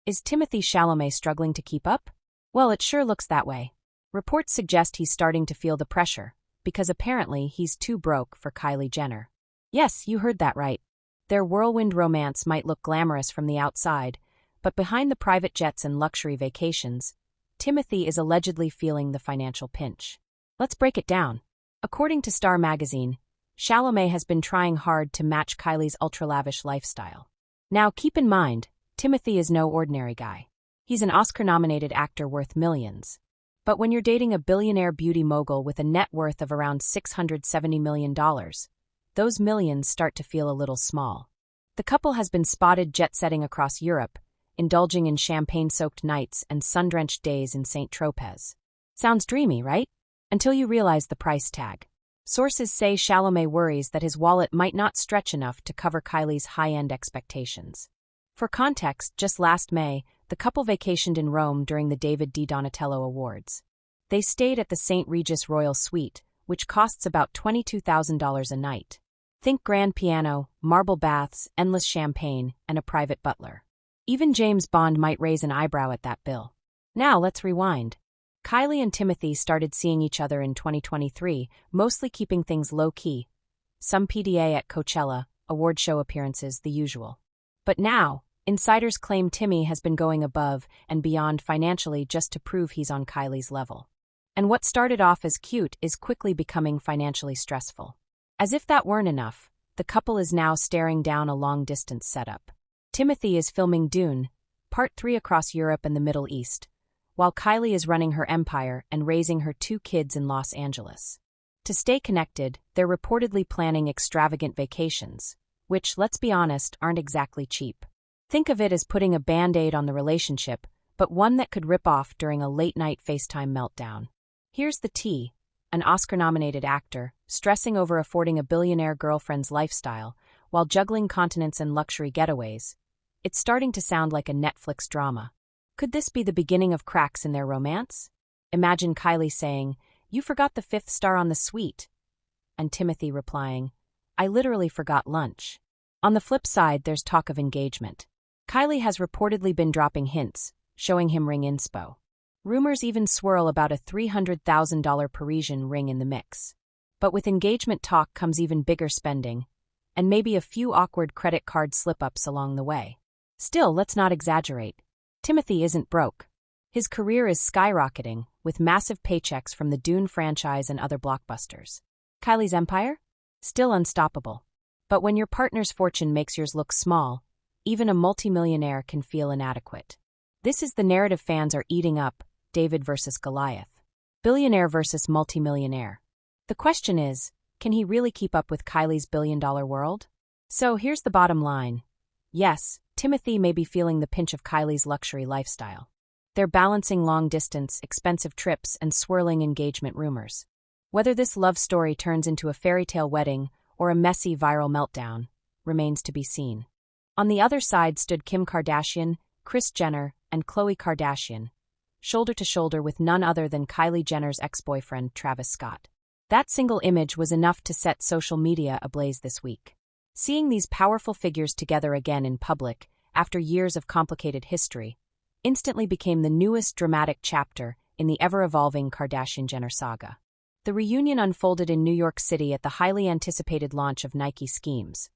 Is Timothée Chalamet struggling to keep up? Well, it sure looks that way. Reports suggest he's starting to feel the pressure, because apparently he's too broke for Kylie Jenner. Yes, you heard that right. Their whirlwind romance might look glamorous from the outside, but behind the private jets and luxury vacations, Timothée is allegedly feeling the financial pinch. Let's break it down. According to Star magazine, Chalamet has been trying hard to match Kylie's ultra-lavish lifestyle. Now, keep in mind, Timothée is no ordinary guy. He's an Oscar-nominated actor worth millions. But when you're dating a billionaire beauty mogul with a net worth of around $670 million, those millions start to feel a little small. The couple has been spotted jet-setting across Europe, indulging in champagne-soaked nights and sun-drenched days in St. Tropez. Sounds dreamy, right? Until you realize the price tag. Sources say Chalamet worries that his wallet might not stretch enough to cover Kylie's high-end expectations. For context, just last May, the couple vacationed in Rome during the David Di Donatello Awards. They stayed at the St. Regis Royal Suite, which costs about $22,000 a night. Think grand piano, marble baths, endless champagne, and a private butler. Even James Bond might raise an eyebrow at that bill. Now let's rewind. Kylie and Timothée started seeing each other in 2023, mostly keeping things low-key. Some PDA at Coachella, award show appearances, the usual. But now, insiders claim Timmy has been going above and beyond financially just to prove he's on Kylie's level. And what started off as cute is quickly becoming financially stressful. As if that weren't enough, the couple is now staring down a long-distance setup. Timothée is filming Dune, Part 3 across Europe and the Middle East, while Kylie is running her empire and raising her 2 kids in Los Angeles. To stay connected, they're reportedly planning extravagant vacations, which, let's be honest, aren't exactly cheap. Think of it as putting a Band-Aid on the relationship, but one that could rip off during a late-night FaceTime meltdown. Here's the tea: an Oscar-nominated actor, stressing over affording a billionaire girlfriend's lifestyle, while juggling continents and luxury getaways. It's starting to sound like a Netflix drama. Could this be the beginning of cracks in their romance? Imagine Kylie saying, "You forgot the 5th star on the suite," and Timothée replying, "I literally forgot lunch." On the flip side, there's talk of engagement. Kylie has reportedly been dropping hints, showing him ring inspo. Rumors even swirl about a $300,000 Parisian ring in the mix. But with engagement talk comes even bigger spending, and maybe a few awkward credit card slip-ups along the way. Still, let's not exaggerate. Timothée isn't broke. His career is skyrocketing, with massive paychecks from the Dune franchise and other blockbusters. Kylie's empire? Still unstoppable. But when your partner's fortune makes yours look small, even a multimillionaire can feel inadequate. This is the narrative fans are eating up: David versus Goliath. Billionaire versus multimillionaire. The question is, can he really keep up with Kylie's billion-dollar world? So here's the bottom line. Yes, Timothée may be feeling the pinch of Kylie's luxury lifestyle. They're balancing long-distance, expensive trips and swirling engagement rumors. Whether this love story turns into a fairy tale wedding or a messy viral meltdown remains to be seen. On the other side stood Kim Kardashian, Kris Jenner, and Khloé Kardashian, shoulder to shoulder with none other than Kylie Jenner's ex-boyfriend Travis Scott. That single image was enough to set social media ablaze this week. Seeing these powerful figures together again in public, after years of complicated history, instantly became the newest dramatic chapter in the ever-evolving Kardashian-Jenner saga. The reunion unfolded in New York City at the highly anticipated launch of Nike SKIMS,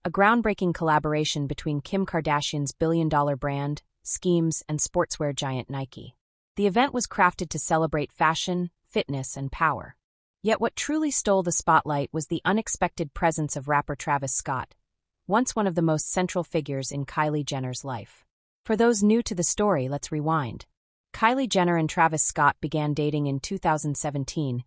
a groundbreaking collaboration between Kim Kardashian's billion-dollar brand, SKIMS, and sportswear giant Nike. The event was crafted to celebrate fashion, fitness, and power. Yet what truly stole the spotlight was the unexpected presence of rapper Travis Scott, once one of the most central figures in Kylie Jenner's life. For those new to the story, let's rewind. Kylie Jenner and Travis Scott began dating in 2017,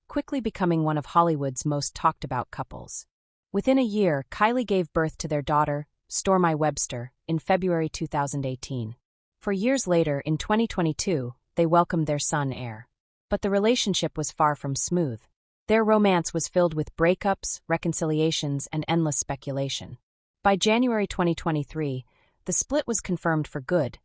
quickly becoming one of Hollywood's most talked-about couples. Within a year, Kylie gave birth to their daughter, Stormi Webster, in February 2018. 4 years later, in 2022, they welcomed their son, Aire. But the relationship was far from smooth. Their romance was filled with breakups, reconciliations, and endless speculation. By January 2023, the split was confirmed for good,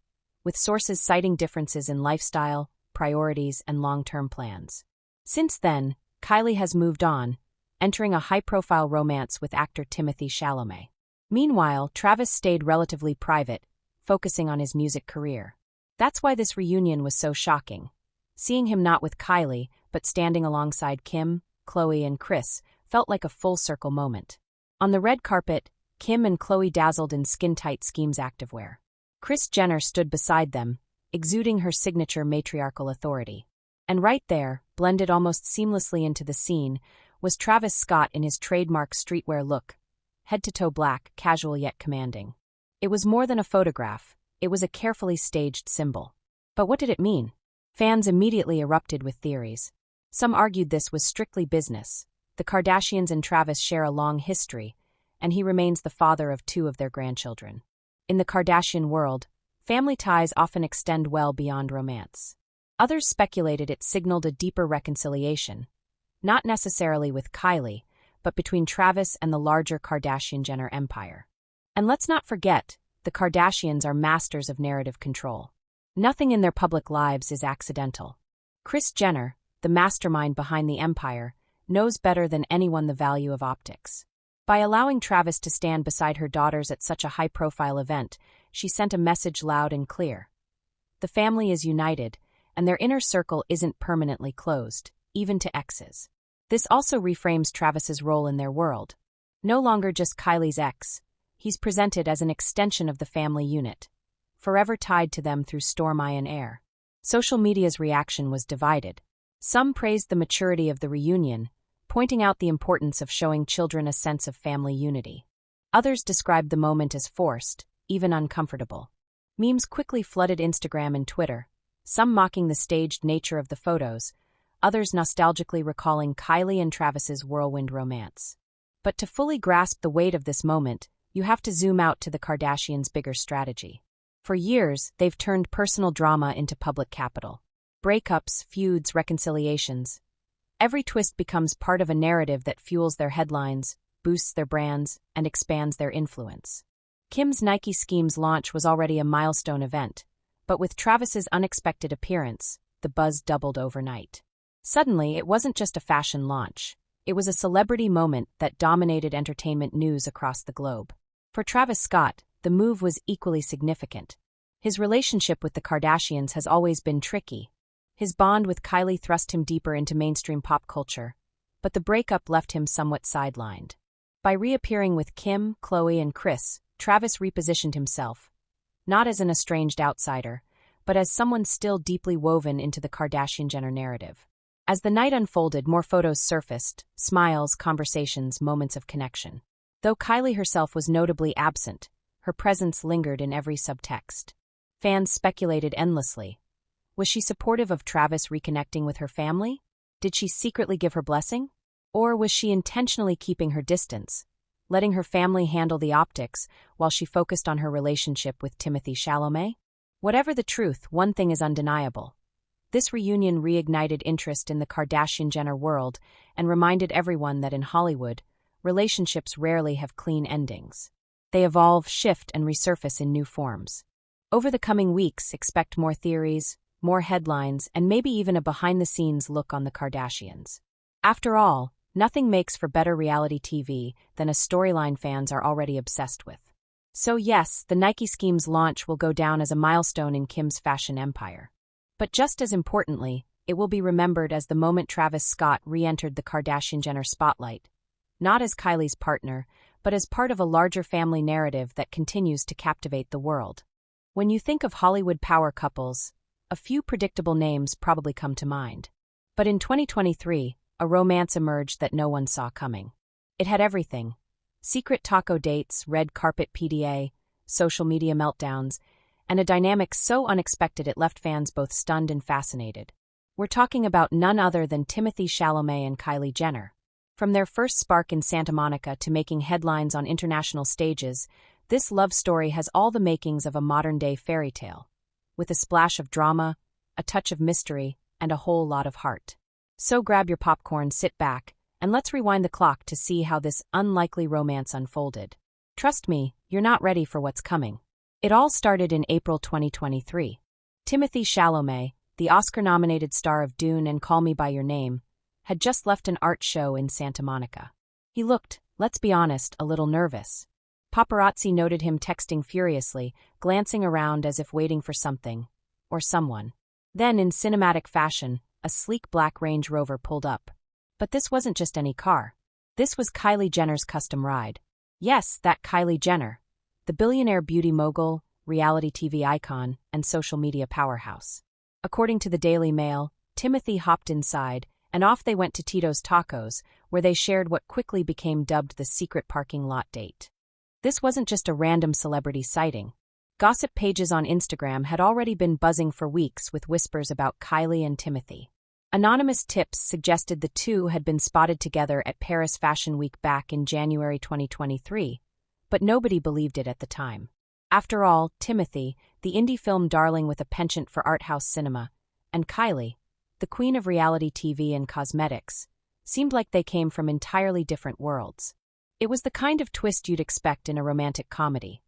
with sources citing differences in lifestyle, priorities, and long-term plans. Since then, Kylie has moved on, entering a high-profile romance with actor Timothée Chalamet. Meanwhile, Travis stayed relatively private, focusing on his music career. That's why this reunion was so shocking. Seeing him not with Kylie, but standing alongside Kim, Khloé, and Kris felt like a full-circle moment. On the red carpet, Kim and Khloé dazzled in skin-tight SKIMS activewear. Kris Jenner stood beside them, exuding her signature matriarchal authority. And right there, blended almost seamlessly into the scene, was Travis Scott in his trademark streetwear look, head-to-toe black, casual yet commanding. It was more than a photograph, it was a carefully staged symbol. But what did it mean? Fans immediately erupted with theories. Some argued this was strictly business. The Kardashians and Travis share a long history, and he remains the father of 2 of their grandchildren. In the Kardashian world, family ties often extend well beyond romance. Others speculated it signaled a deeper reconciliation, not necessarily with Kylie, but between Travis and the larger Kardashian-Jenner empire. And let's not forget, the Kardashians are masters of narrative control. Nothing in their public lives is accidental. Kris Jenner, the mastermind behind the empire, knows better than anyone the value of optics. By allowing Travis to stand beside her daughters at such a high-profile event, she sent a message loud and clear. The family is united, and their inner circle isn't permanently closed, even to exes. This also reframes Travis's role in their world. No longer just Kylie's ex, he's presented as an extension of the family unit, forever tied to them through Stormi and Aire. Social media's reaction was divided. Some praised the maturity of the reunion, pointing out the importance of showing children a sense of family unity. Others described the moment as forced, even uncomfortable. Memes quickly flooded Instagram and Twitter, some mocking the staged nature of the photos, others nostalgically recalling Kylie and Travis's whirlwind romance. But to fully grasp the weight of this moment, you have to zoom out to the Kardashians' bigger strategy. For years, they've turned personal drama into public capital. Breakups, feuds, reconciliations. Every twist becomes part of a narrative that fuels their headlines, boosts their brands, and expands their influence. Kim's Nike SKIMS launch was already a milestone event, but with Travis's unexpected appearance, the buzz doubled overnight. Suddenly, it wasn't just a fashion launch. It was a celebrity moment that dominated entertainment news across the globe. For Travis Scott, the move was equally significant. His relationship with the Kardashians has always been tricky. His bond with Kylie thrust him deeper into mainstream pop culture, but the breakup left him somewhat sidelined. By reappearing with Kim, Khloé, and Kris, Travis repositioned himself, not as an estranged outsider, but as someone still deeply woven into the Kardashian-Jenner narrative. As the night unfolded, more photos surfaced, smiles, conversations, moments of connection. Though Kylie herself was notably absent, her presence lingered in every subtext. Fans speculated endlessly. Was she supportive of Travis reconnecting with her family? Did she secretly give her blessing? Or was she intentionally keeping her distance, letting her family handle the optics while she focused on her relationship with Timothée Chalamet? Whatever the truth, one thing is undeniable. This reunion reignited interest in the Kardashian-Jenner world and reminded everyone that in Hollywood, relationships rarely have clean endings. They evolve, shift, and resurface in new forms. Over the coming weeks, expect more theories, more headlines, and maybe even a behind-the-scenes look on the Kardashians. After all, nothing makes for better reality TV than a storyline fans are already obsessed with. So yes, the Nike SKIMS launch will go down as a milestone in Kim's fashion empire. But just as importantly, it will be remembered as the moment Travis Scott re-entered the Kardashian-Jenner spotlight, not as Kylie's partner, but as part of a larger family narrative that continues to captivate the world. When you think of Hollywood power couples, a few predictable names probably come to mind. But in 2023, a romance emerged that no one saw coming. It had everything: secret taco dates, red carpet PDA, social media meltdowns, and a dynamic so unexpected it left fans both stunned and fascinated. We're talking about none other than Timothée Chalamet and Kylie Jenner. From their first spark in Santa Monica to making headlines on international stages, this love story has all the makings of a modern-day fairy tale, with a splash of drama, a touch of mystery, and a whole lot of heart. So grab your popcorn, sit back, and let's rewind the clock to see how this unlikely romance unfolded. Trust me, you're not ready for what's coming. It all started in April 2023. Timothée Chalamet, the Oscar-nominated star of Dune and Call Me By Your Name, had just left an art show in Santa Monica. He looked, let's be honest, a little nervous. Paparazzi noted him texting furiously, glancing around as if waiting for something or someone. Then, in cinematic fashion, a sleek black Range Rover pulled up. But this wasn't just any car. This was Kylie Jenner's custom ride. Yes, that Kylie Jenner, the billionaire beauty mogul, reality TV icon, and social media powerhouse. According to the Daily Mail, Timothée hopped inside, and off they went to Tito's Tacos, where they shared what quickly became dubbed the secret parking lot date. This wasn't just a random celebrity sighting. Gossip pages on Instagram had already been buzzing for weeks with whispers about Kylie and Timothée. Anonymous tips suggested the two had been spotted together at Paris Fashion Week back in January 2023, but nobody believed it at the time. After all, Timothée, the indie film darling with a penchant for art house cinema, and Kylie, the queen of reality TV and cosmetics, seemed like they came from entirely different worlds. It was the kind of twist you'd expect in a romantic comedy.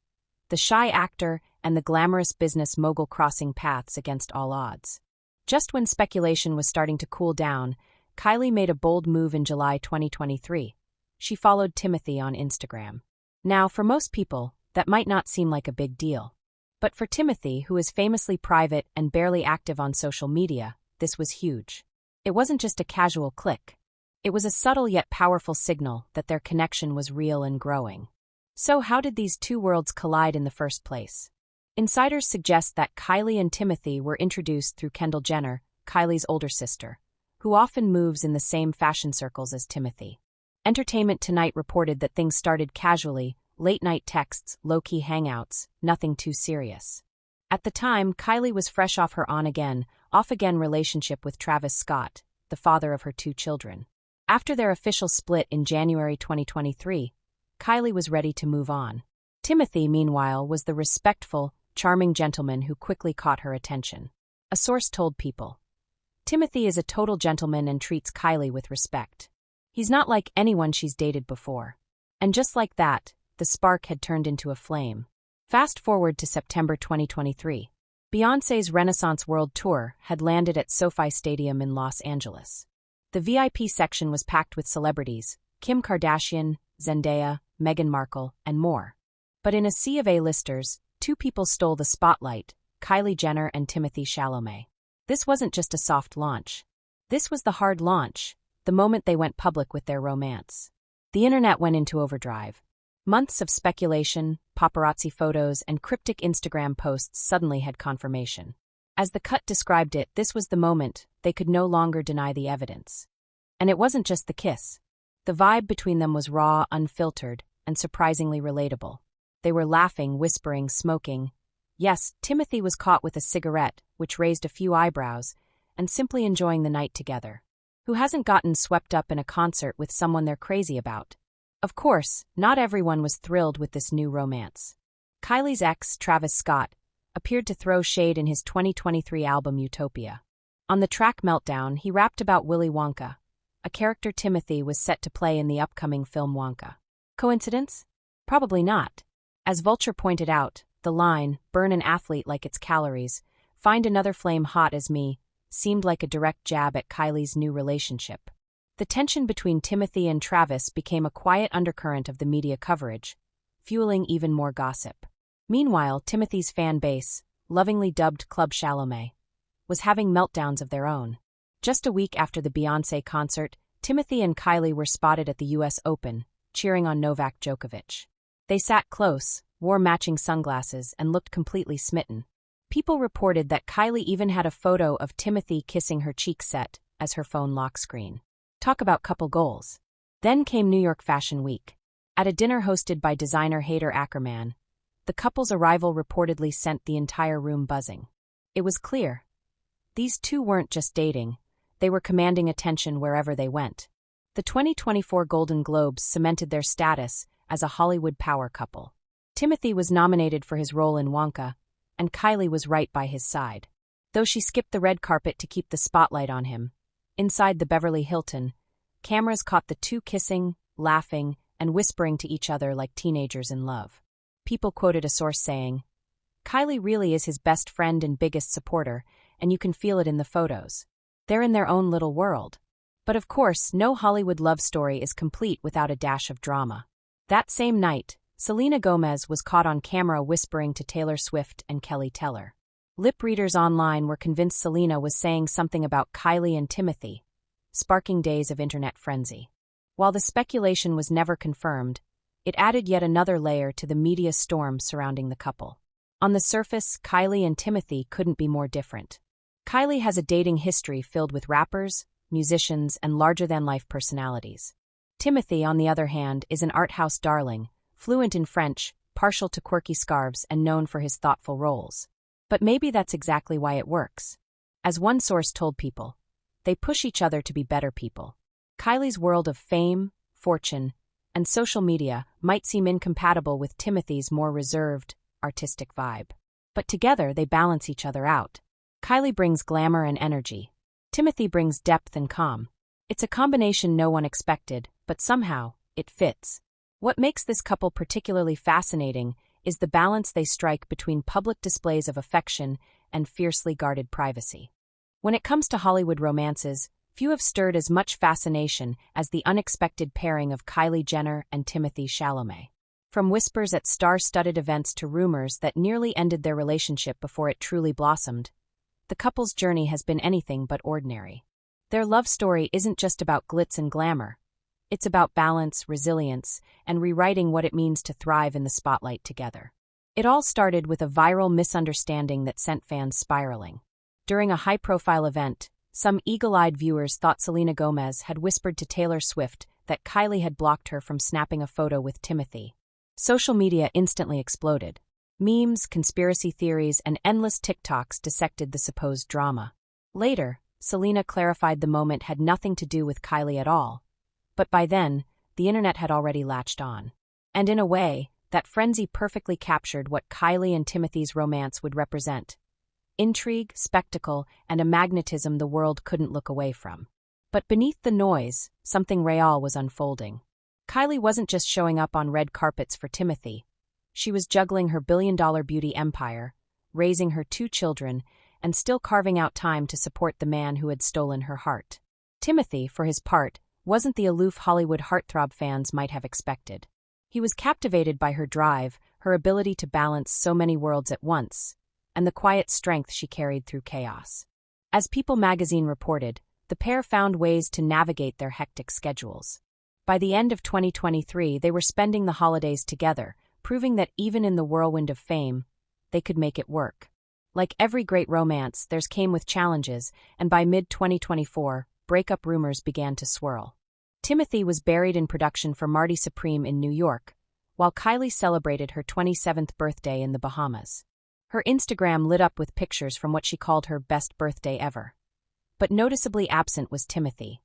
The shy actor and the glamorous business mogul crossing paths against all odds. Just when speculation was starting to cool down, Kylie made a bold move in July 2023. She followed Timothée on Instagram. Now, for most people, that might not seem like a big deal. But for Timothée, who is famously private and barely active on social media, this was huge. It wasn't just a casual click. It was a subtle yet powerful signal that their connection was real and growing. So how did these two worlds collide in the first place? Insiders suggest that Kylie and Timothée were introduced through Kendall Jenner, Kylie's older sister, who often moves in the same fashion circles as Timothée. Entertainment Tonight reported that things started casually, late-night texts, low-key hangouts, nothing too serious. At the time, Kylie was fresh off her on-again, off-again relationship with Travis Scott, the father of her two children. After their official split in January 2023, Kylie was ready to move on. Timothée, meanwhile, was the respectful, charming gentleman who quickly caught her attention. A source told People, "Timothée is a total gentleman and treats Kylie with respect. He's not like anyone she's dated before." And just like that, the spark had turned into a flame. Fast forward to September 2023. Beyoncé's Renaissance World Tour had landed at SoFi Stadium in Los Angeles. The VIP section was packed with celebrities, Kim Kardashian, Zendaya, Meghan Markle, and more. But in a sea of A-listers, two people stole the spotlight, Kylie Jenner and Timothée Chalamet. This wasn't just a soft launch. This was the hard launch, the moment they went public with their romance. The internet went into overdrive. Months of speculation, paparazzi photos, and cryptic Instagram posts suddenly had confirmation. As The Cut described it, this was the moment they could no longer deny the evidence. And it wasn't just the kiss. The vibe between them was raw, unfiltered, and surprisingly relatable. They were laughing, whispering, smoking. Yes, Timothée was caught with a cigarette, which raised a few eyebrows, and simply enjoying the night together. Who hasn't gotten swept up in a concert with someone they're crazy about? Of course, not everyone was thrilled with this new romance. Kylie's ex, Travis Scott, appeared to throw shade in his 2023 album Utopia. On the track Meltdown, he rapped about Willy Wonka, a character Timothée was set to play in the upcoming film Wonka. Coincidence? Probably not. As Vulture pointed out, the line, "burn an athlete like it's calories, find another flame hot as me," seemed like a direct jab at Kylie's new relationship. The tension between Timothée and Travis became a quiet undercurrent of the media coverage, fueling even more gossip. Meanwhile, Timothée's fan base, lovingly dubbed Club Chalamet, was having meltdowns of their own. Just a week after the Beyoncé concert, Timothée and Kylie were spotted at the US Open, cheering on Novak Djokovic. They sat close, wore matching sunglasses, and looked completely smitten. People reported that Kylie even had a photo of Timothée kissing her cheek set as her phone lock screen. Talk about couple goals. Then came New York Fashion Week. At a dinner hosted by designer Haider Ackerman, the couple's arrival reportedly sent the entire room buzzing. It was clear. These two weren't just dating, they were commanding attention wherever they went. The 2024 Golden Globes cemented their status as a Hollywood power couple. Timothée was nominated for his role in Wonka, and Kylie was right by his side. Though she skipped the red carpet to keep the spotlight on him, inside the Beverly Hilton, cameras caught the two kissing, laughing, and whispering to each other like teenagers in love. People quoted a source saying, "Kylie really is his best friend and biggest supporter, and you can feel it in the photos. They're in their own little world." But of course, no Hollywood love story is complete without a dash of drama. That same night, Selena Gomez was caught on camera whispering to Taylor Swift and Kelly Teller. Lip readers online were convinced Selena was saying something about Kylie and Timothée, sparking days of internet frenzy. While the speculation was never confirmed, it added yet another layer to the media storm surrounding the couple. On the surface, Kylie and Timothée couldn't be more different. Kylie has a dating history filled with rappers, musicians, and larger-than-life personalities. Timothée, on the other hand, is an art house darling, fluent in French, partial to quirky scarves, and known for his thoughtful roles. But maybe that's exactly why it works. As one source told People, they push each other to be better people. Kylie's world of fame, fortune, and social media might seem incompatible with Timothy's more reserved, artistic vibe. But together they balance each other out. Kylie brings glamour and energy. Timothée brings depth and calm. It's a combination no one expected, but somehow, it fits. What makes this couple particularly fascinating is the balance they strike between public displays of affection and fiercely guarded privacy. When it comes to Hollywood romances, few have stirred as much fascination as the unexpected pairing of Kylie Jenner and Timothée Chalamet. From whispers at star-studded events to rumors that nearly ended their relationship before it truly blossomed, the couple's journey has been anything but ordinary. Their love story isn't just about glitz and glamour. It's about balance, resilience, and rewriting what it means to thrive in the spotlight together. It all started with a viral misunderstanding that sent fans spiraling. During a high-profile event, some eagle-eyed viewers thought Selena Gomez had whispered to Taylor Swift that Kylie had blocked her from snapping a photo with Timothée. Social media instantly exploded. Memes, conspiracy theories, and endless TikToks dissected the supposed drama. Later, Selena clarified the moment had nothing to do with Kylie at all. But by then, the internet had already latched on. And in a way, that frenzy perfectly captured what Kylie and Timothy's romance would represent. Intrigue, spectacle, and a magnetism the world couldn't look away from. But beneath the noise, something real was unfolding. Kylie wasn't just showing up on red carpets for Timothée. She was juggling her billion-dollar beauty empire, raising her 2 children, and still carving out time to support the man who had stolen her heart. Timothée, for his part, wasn't the aloof Hollywood heartthrob fans might have expected. He was captivated by her drive, her ability to balance so many worlds at once, and the quiet strength she carried through chaos. As People magazine reported, the pair found ways to navigate their hectic schedules. By the end of 2023, they were spending the holidays together, proving that even in the whirlwind of fame, they could make it work. Like every great romance, theirs came with challenges, and by mid-2024, breakup rumors began to swirl. Timothée was buried in production for Marty Supreme in New York, while Kylie celebrated her 27th birthday in the Bahamas. Her Instagram lit up with pictures from what she called her best birthday ever. But noticeably absent was Timothée.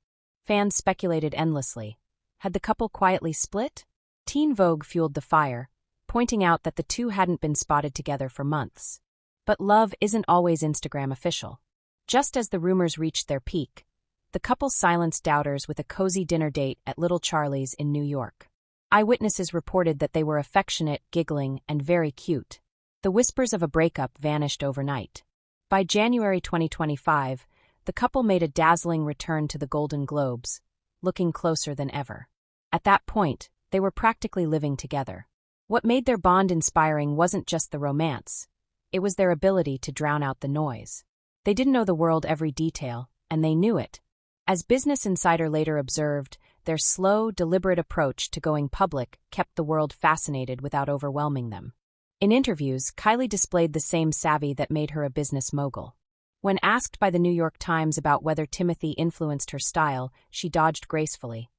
Fans speculated endlessly. Had the couple quietly split? Teen Vogue fueled the fire, pointing out that the two hadn't been spotted together for months. But love isn't always Instagram official. Just as the rumors reached their peak, the couple silenced doubters with a cozy dinner date at Little Charlie's in New York. Eyewitnesses reported that they were affectionate, giggling, and very cute. The whispers of a breakup vanished overnight. By January 2025, the couple made a dazzling return to the Golden Globes, looking closer than ever. At that point, they were practically living together. What made their bond inspiring wasn't just the romance. It was their ability to drown out the noise. They didn't know the world every detail, and they knew it. As Business Insider later observed, their slow, deliberate approach to going public kept the world fascinated without overwhelming them. In interviews, Kylie displayed the same savvy that made her a business mogul. When asked by the New York Times about whether Timothée influenced her style, she dodged gracefully.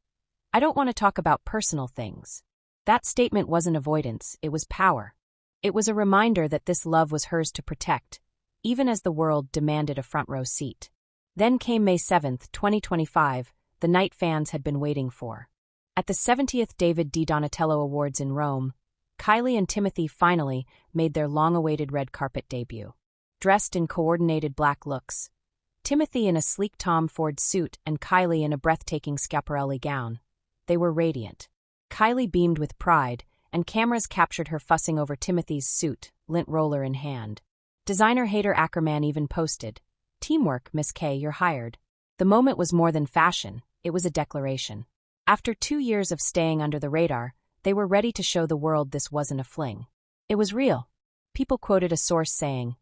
"I don't want to talk about personal things." That statement wasn't avoidance, it was power. It was a reminder that this love was hers to protect, even as the world demanded a front-row seat. Then came May 7, 2025, the night fans had been waiting for. At the 70th David Di Donatello Awards in Rome, Kylie and Timothée finally made their long-awaited red carpet debut. Dressed in coordinated black looks, Timothée in a sleek Tom Ford suit and Kylie in a breathtaking Schiaparelli gown, they were radiant. Kylie beamed with pride, and cameras captured her fussing over Timothy's suit, lint roller in hand. Designer Hader Ackerman even posted, "Teamwork, Miss K, you're hired." The moment was more than fashion, it was a declaration. After 2 years of staying under the radar, They were ready to show the world this wasn't a fling. It was real. People quoted a source saying,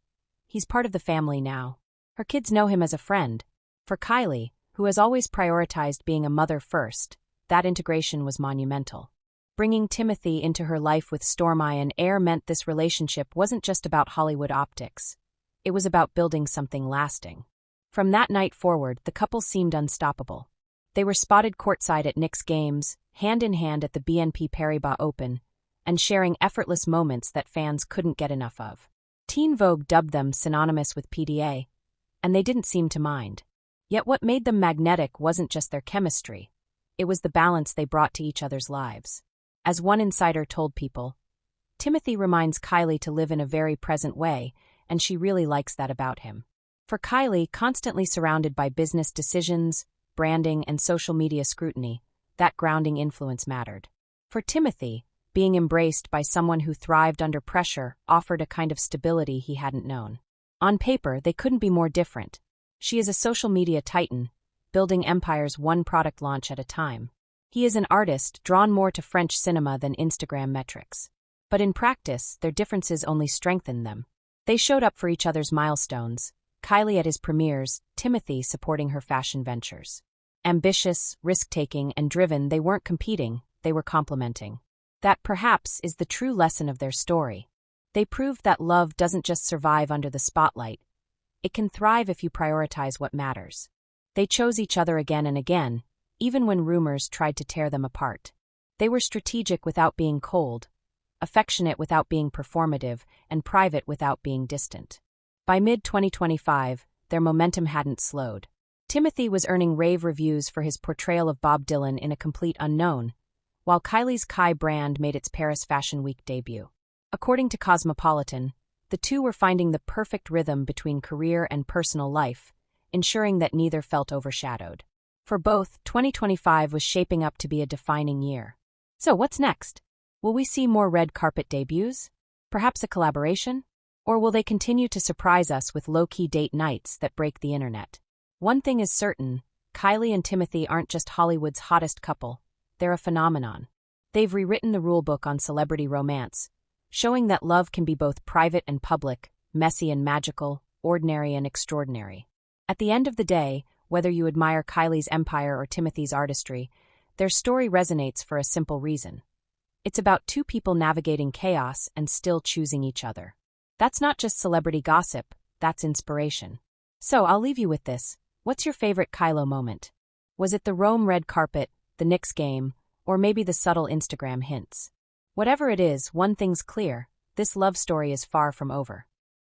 "He's part of the family now. Her kids know him as a friend." For Kylie, who has always prioritized being a mother first, that integration was monumental. Bringing Timothée into her life with Stormi and Aire meant this relationship wasn't just about Hollywood optics. It was about building something lasting. From that night forward, the couple seemed unstoppable. They were spotted courtside at Knicks games, hand in hand at the BNP Paribas Open, and sharing effortless moments that fans couldn't get enough of. Teen Vogue dubbed them synonymous with PDA, and they didn't seem to mind. Yet what made them magnetic wasn't just their chemistry. It was the balance they brought to each other's lives. As one insider told People, Timothée reminds Kylie to live in a very present way, and she really likes that about him. For Kylie, constantly surrounded by business decisions, branding, and social media scrutiny, that grounding influence mattered. For Timothée, being embraced by someone who thrived under pressure offered a kind of stability he hadn't known. On paper, they couldn't be more different. She is a social media titan, building empires one product launch at a time. He is an artist drawn more to French cinema than Instagram metrics. But in practice, their differences only strengthened them. They showed up for each other's milestones, Kylie at his premieres, Timothée supporting her fashion ventures. Ambitious, risk-taking, and driven, they weren't competing, they were complementing. That perhaps is the true lesson of their story. They proved that love doesn't just survive under the spotlight. It can thrive if you prioritize what matters. They chose each other again and again, even when rumors tried to tear them apart. They were strategic without being cold, affectionate without being performative, and private without being distant. By mid-2025, their momentum hadn't slowed. Timothée was earning rave reviews for his portrayal of Bob Dylan in A Complete Unknown, while Kylie's Kai brand made its Paris Fashion Week debut. According to Cosmopolitan, the two were finding the perfect rhythm between career and personal life, ensuring that neither felt overshadowed. For both, 2025 was shaping up to be a defining year. So what's next? Will we see more red carpet debuts? Perhaps a collaboration? Or will they continue to surprise us with low-key date nights that break the internet? One thing is certain, Kylie and Timothée aren't just Hollywood's hottest couple, they're a phenomenon. They've rewritten the rulebook on celebrity romance, showing that love can be both private and public, messy and magical, ordinary and extraordinary. At the end of the day, whether you admire Kylie's empire or Timothée's artistry, their story resonates for a simple reason. It's about two people navigating chaos and still choosing each other. That's not just celebrity gossip, that's inspiration. So I'll leave you with this. What's your favorite Kylo moment? Was it the Rome red carpet, the Knicks game, or maybe the subtle Instagram hints? Whatever it is, one thing's clear, this love story is far from over.